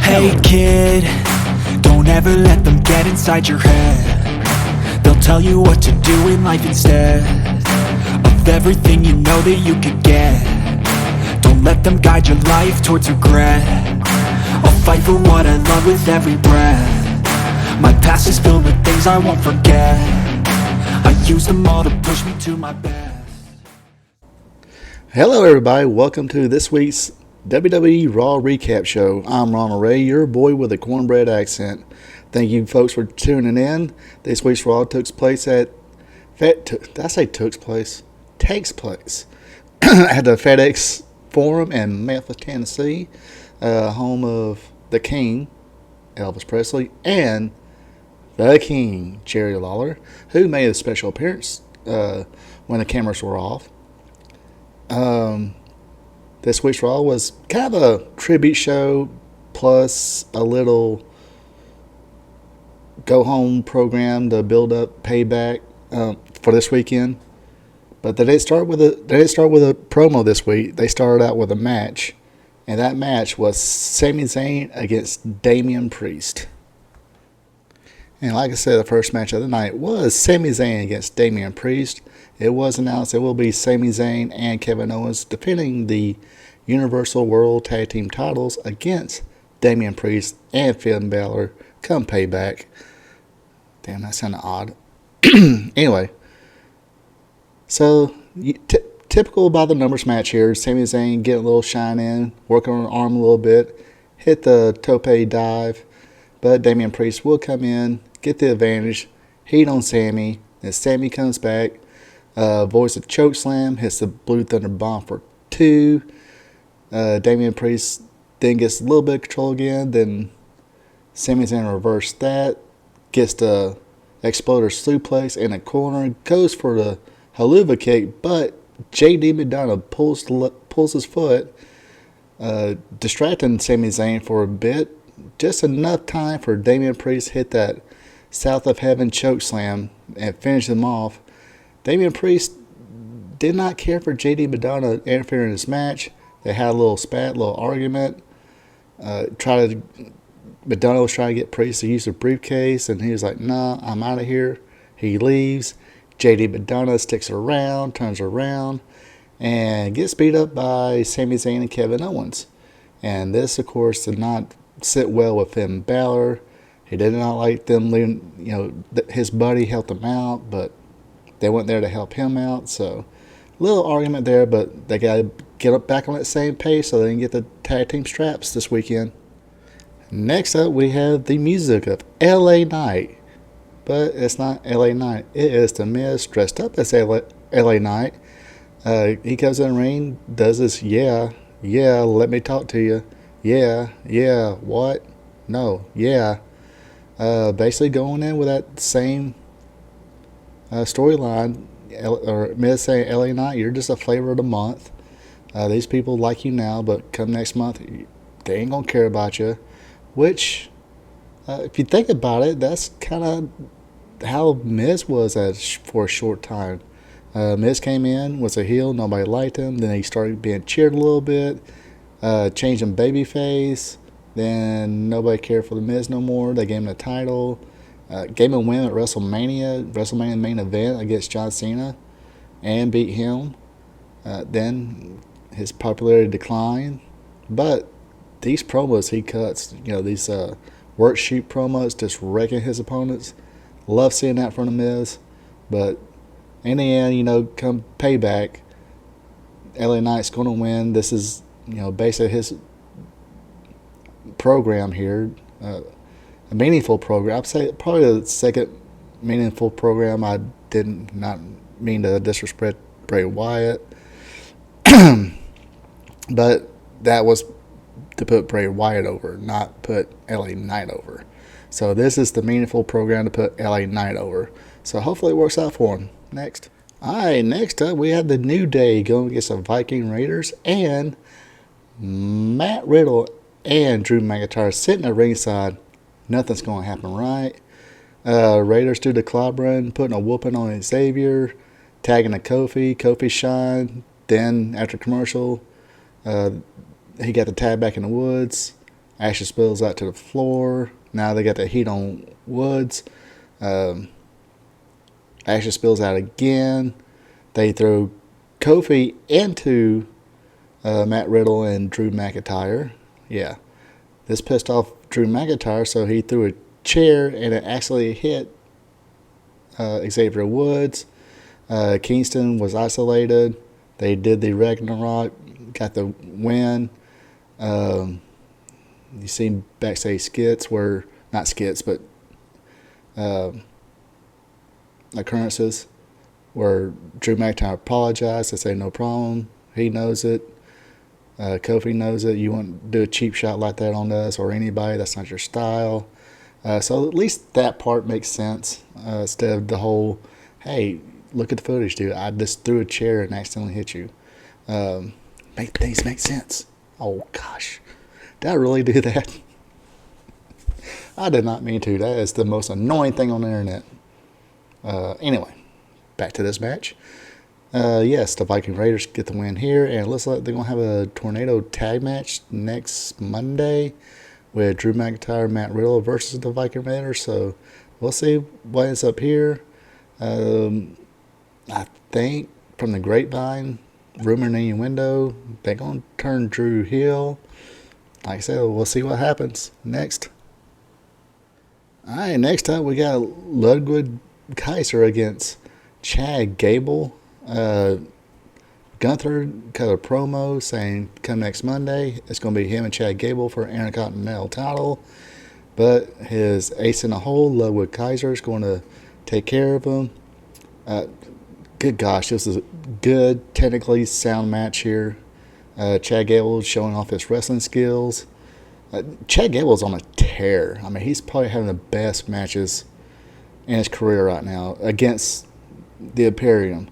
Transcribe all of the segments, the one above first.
Hey kid, don't ever let them get inside your head. They'll tell you what to do in life instead of everything you know that you could get. Don't let them guide your life towards regret. I'll fight for what I love with every breath. My past is filled with things I won't forget. I use them all to push me to my best. Hello everybody, welcome to this week's WWE Raw Recap show. I'm Ronald Ray, your boy with a cornbread accent. Thank you folks for tuning in. This week's Raw takes place at takes place at the FedEx Forum in Memphis, Tennessee, home of the King, Elvis Presley, and the King, Jerry Lawler, who made a special appearance when the cameras were off. This week's Raw was kind of a tribute show plus a little go-home program to build up payback for this weekend. But they didn't start with a promo this week. They started out with a match, and that match was Sami Zayn against Damian Priest. And like I said, the first match of the night was Sami Zayn against Damian Priest. It was announced it will be Sami Zayn and Kevin Owens defending the Universal World Tag Team titles against Damian Priest and Finn Balor come payback. Damn, that sounded odd. Anyway, so typical by the numbers match here. Sami Zayn getting a little shine in, working on the arm a little bit, hit the tope dive, but Damian Priest will come in, get the advantage, heat on Sami, then Sami comes back, voice a choke slam, hits the Blue Thunder Bomb for 2. Damian Priest then gets a little bit of control again, then Sami's in reverse that, gets the Exploder suplex in a corner, goes for the haluva kick, but JD McDonough pulls his foot, distracting Sami Zayn for a bit, just enough time for Damian Priest to hit that South of Heaven choke slam and finish him off. Damian Priest did not care for JD McDonough interfering in his match. They had a little spat, a little argument. McDonough was trying to get Priest to use the briefcase, and he was like, "Nah, I'm out of here." He leaves. JD McDonough sticks around, turns around, and gets beat up by Sami Zayn and Kevin Owens. And this, of course, did not sit well with Finn Balor. He did not like them leaving. His buddy helped him out, but they weren't there to help him out. So, a little argument there, but they got to get up back on that same pace so they can get the tag team straps this weekend. Next up, we have the music of LA Knight. But it's not LA Knight. It is The Miz dressed up as LA Knight. He comes in the ring, does this, yeah, let me talk to you. Yeah, what? No, yeah. Basically going in with that same storyline. Miz saying, LA Knight, you're just a flavor of the month. These people like you now, but come next month, they ain't going to care about you. Which, if you think about it, that's kind of how Miz was for a short time. Miz came in, was a heel, nobody liked him. Then he started being cheered a little bit, changing babyface. Then nobody cared for the Miz no more. They gave him the title. Gave him a win at WrestleMania main event against John Cena, and beat him. Then his popularity declined. But these promos he cuts, these worksheet promos, just wrecking his opponents. Love seeing that from the Miz. But in the end, come payback, LA Knight's going to win. This is, basically his program here. A meaningful program. I'd say probably the second meaningful program. I did not mean to disrespect Bray Wyatt. But that was to put Bray Wyatt over, not put LA Knight over. So this is the meaningful program to put LA Knight over. So hopefully it works out for him. Next. Alright, next up we have the New Day going against the Viking Raiders and Matt Riddle and Drew McIntyre sitting at ringside. Nothing's going to happen right. Raiders do the club run, putting a whooping on Xavier, tagging a Kofi. Kofi shine. Then after commercial, he got the tag back in the woods. Ashes spills out to the floor. Now they got the heat on Woods. Ashes spills out again. They throw Kofi into Matt Riddle and Drew McIntyre. Yeah. This pissed off Drew McIntyre, so he threw a chair and it actually hit Xavier Woods. Kingston was isolated. They did the Ragnarok, got the win. You seen backstage skits where, not skits, but occurrences where Drew McIntyre apologized. They say no problem. He knows it. Kofi knows it. You wouldn't do a cheap shot like that on us or anybody. That's not your style. So at least that part makes sense instead of the whole, hey, look at the footage, dude. I just threw a chair and accidentally hit you. Make things make sense. Oh, gosh. Did I really do that? I did not mean to. That is the most annoying thing on the internet. Anyway, back to this match. Yes, the Viking Raiders get the win here, and it looks like they're going to have a tornado tag match next Monday with Drew McIntyre and Matt Riddle versus the Viking Raiders. So we'll see what ends up here. I think from the grapevine, rumor and innuendo, they're going to turn Drew heel. Like I said, we'll see what happens next. All right, next up we got Ludwig Kaiser against Chad Gable. Gunther cut a promo saying come next Monday, it's going to be him and Chad Gable for Intercontinental title. But his ace in the hole, Ludwig Kaiser, is going to take care of him. Good gosh, this is a good, technically sound match here. Chad Gable showing off his wrestling skills. Chad Gable's on a tear. I mean, he's probably having the best matches in his career right now against the Imperium.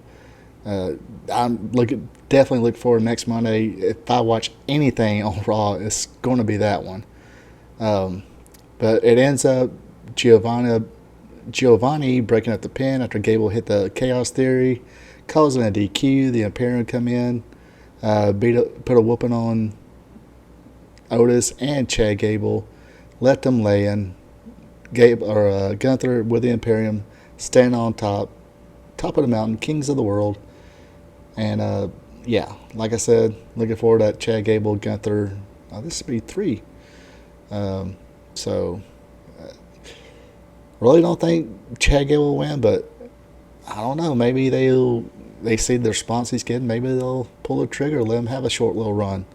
I'm definitely looking forward to next Monday. If I watch anything on Raw, it's going to be that one. But it ends up Giovanni breaking up the pin after Gable hit the Chaos Theory, causing a DQ. The Imperium come in, put a whooping on Otis and Chad Gable, let them lay in. Gunther with the Imperium stand on top of the mountain, kings of the world. And yeah, like I said, looking forward to that Chad Gable, Gunther. This would be 3. So really don't think Chad Gable will win, but I don't know. Maybe they see the response he's getting. Maybe they'll pull the trigger, let him have a short little run.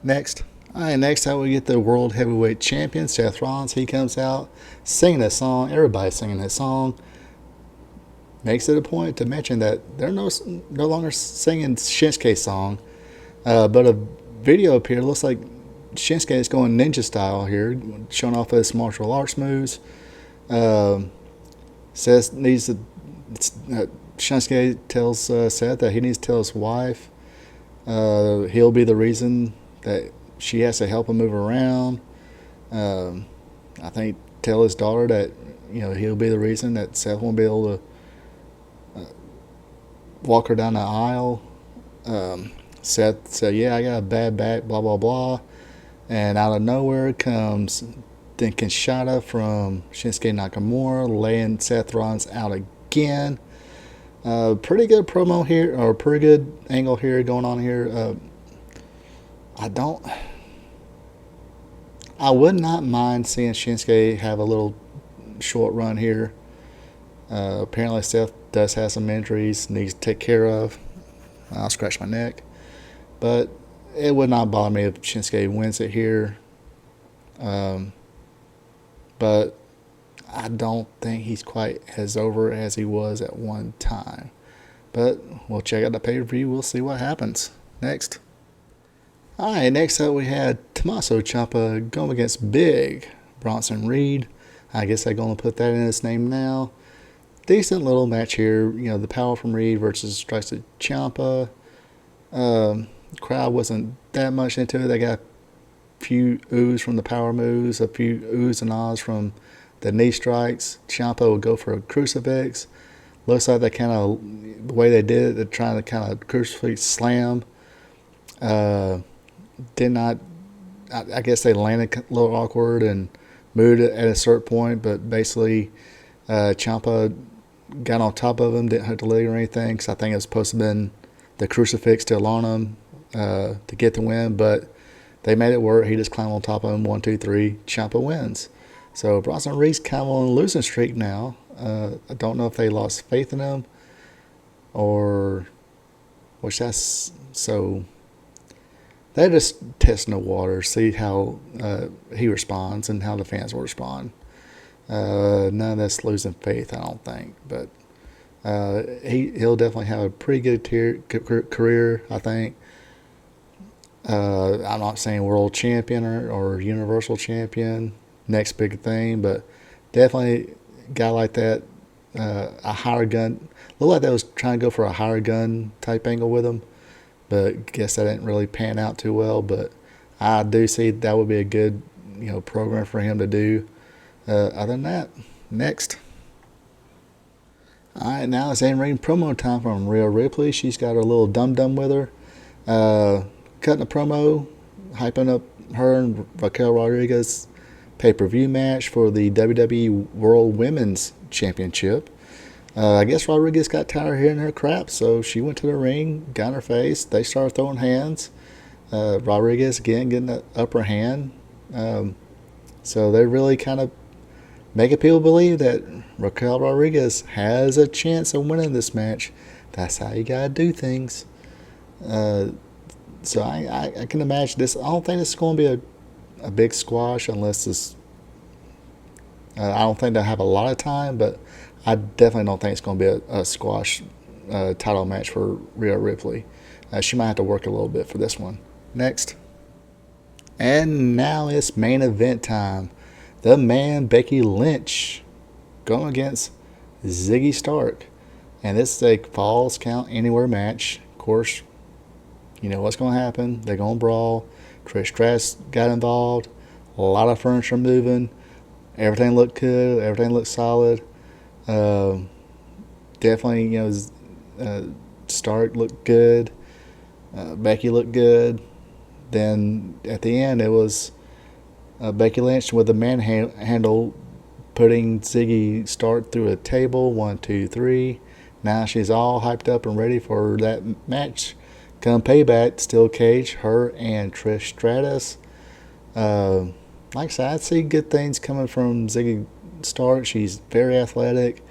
Next up we get the World Heavyweight Champion, Seth Rollins. He comes out singing a song. Everybody's singing that song. Makes it a point to mention that they're no longer singing Shinsuke's song. But a video appeared. Looks like Shinsuke is going ninja style here, showing off his martial arts moves. Seth needs to. Shinsuke tells Seth that he needs to tell his wife he'll be the reason that she has to help him move around. I think tell his daughter that he'll be the reason that Seth won't be able to walk her down the aisle. Seth said, "Yeah, I got a bad back." Blah blah blah, and out of nowhere comes then Kinshasa from Shinsuke Nakamura, laying Seth Rollins out again. Pretty good promo here, or pretty good angle here going on here. I would not mind seeing Shinsuke have a little short run here. Apparently Seth does have some injuries, needs to take care of. I'll scratch my neck. But it would not bother me if Shinsuke wins it here. But I don't think he's quite as over as he was at one time. But we'll check out the pay-per-view. We'll see what happens. Next. All right, next up we had Tomaso Ciampa going against Big Bronson Reed. I guess they're going to put that in his name now. Decent little match here. The power from Reed versus strikes of Ciampa. Crowd wasn't that much into it. They got a few oohs from the power moves, a few oohs and ahs from the knee strikes. Ciampa would go for a crucifix. Looks like the way they did it, they're trying to kind of crucifix slam. Did not I guess they landed a little awkward and moved at a certain point, but basically Ciampa got on top of him, didn't hurt the leg or anything, because I think it was supposed to have been the crucifix still on him to get the win, but they made it work. He just climbed on top of him, 1, 2, 3, Ciampa wins. So Bronson Reed's kind of on a losing streak now. I don't know if they lost faith in him or, which that's, so they're just testing the water, see how he responds and how the fans will respond. None of that's losing faith, I don't think, but he'll definitely have a pretty good career, I think. I'm not saying world champion or universal champion, next big thing, but definitely a guy like that, a higher gun. Looked like they was trying to go for a higher gun type angle with him, but guess that didn't really pan out too well. But I do see that would be a good, program for him to do. Other than that, next. All right, now it's in-ring promo time from Rhea Ripley. She's got her little dum-dum with her. Cutting a promo, hyping up her and Raquel Rodriguez pay-per-view match for the WWE World Women's Championship. I guess Rodriguez got tired of hearing her crap, so she went to the ring, got in her face. They started throwing hands. Rodriguez, again, getting the upper hand. So they really kind of making people believe that Raquel Rodriguez has a chance of winning this match. That's how you got to do things. So I can imagine this. I don't think this is going to be a big squash unless this. I don't think they'll have a lot of time, but I definitely don't think it's going to be a squash title match for Rhea Ripley. She might have to work a little bit for this one. Next. And now it's main event time. The man, Becky Lynch, going against Ziggy Stark. And this is a Falls Count Anywhere match. Of course, you know what's going to happen. They're going to brawl. Trish Stratus got involved. A lot of furniture moving. Everything looked good. Everything looked solid. Definitely, Stark looked good. Becky looked good. Then at the end, it was Becky Lynch with the manhandle putting Ziggy Stark through a table. 1, 2, 3. Now she's all hyped up and ready for that match. Come payback, steel cage, her and Trish Stratus. Like I said, I see good things coming from Ziggy Stark. She's very athletic.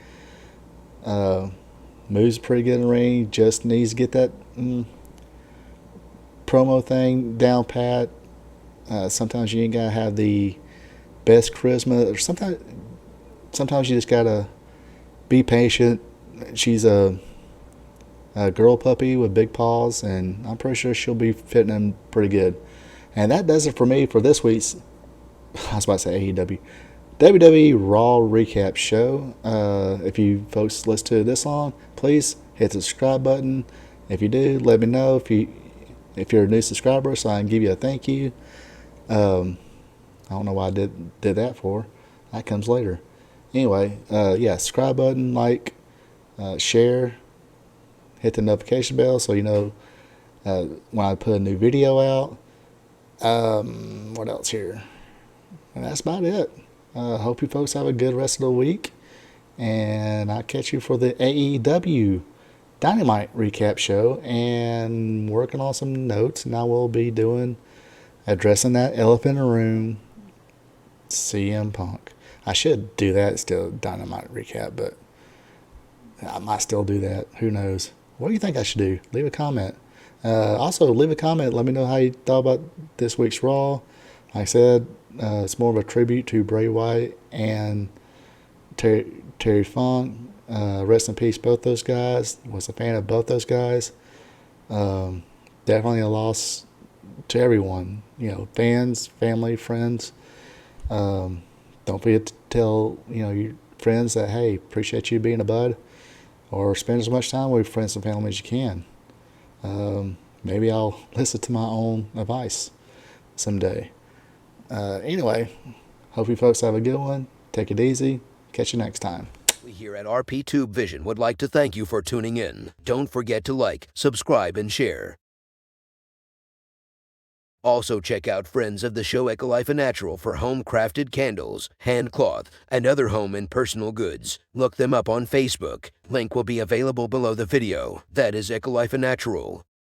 Moves pretty good in the ring. Just needs to get that promo thing down pat. Sometimes you ain't gotta have the best charisma, or sometimes you just gotta be patient. She's a girl puppy with big paws, and I'm pretty sure she'll be fitting in pretty good. And that does it for me for this week's, I was about to say AEW, WWE Raw Recap show. If you folks listen to this long, please hit the subscribe button. If you do, let me know if you're a new subscriber, so I can give you a thank you. I don't know why I did that for. That comes later. Anyway, subscribe button, like, share, hit the notification bell so you know when I put a new video out. What else here? And that's about it. Hope you folks have a good rest of the week, and I'll catch you for the AEW Dynamite recap show, and working on some notes, and I will be addressing that elephant in the room, CM Punk. I should do that still, Dynamite recap, but I might still do that. Who knows? What do you think I should do? Leave a comment. Also, leave a comment. Let me know how you thought about this week's Raw. Like I said, it's more of a tribute to Bray Wyatt and Terry Funk. Rest in peace, both those guys. Was a fan of both those guys. Definitely a loss to everyone. Fans, family, friends. Don't forget to tell your friends that, hey, appreciate you being a bud, or spend as much time with friends and family as you can. Maybe I'll listen to my own advice someday. Anyway, hope you folks have a good one. Take it easy. Catch you next time. We here at RP Tube Vision would like to thank you for tuning in. Don't forget to like, subscribe, and share. Also check out friends of the show Ecolife and Natural for home-crafted candles, hand cloth, and other home and personal goods. Look them up on Facebook. Link will be available below the video. That is Ecolife and Natural.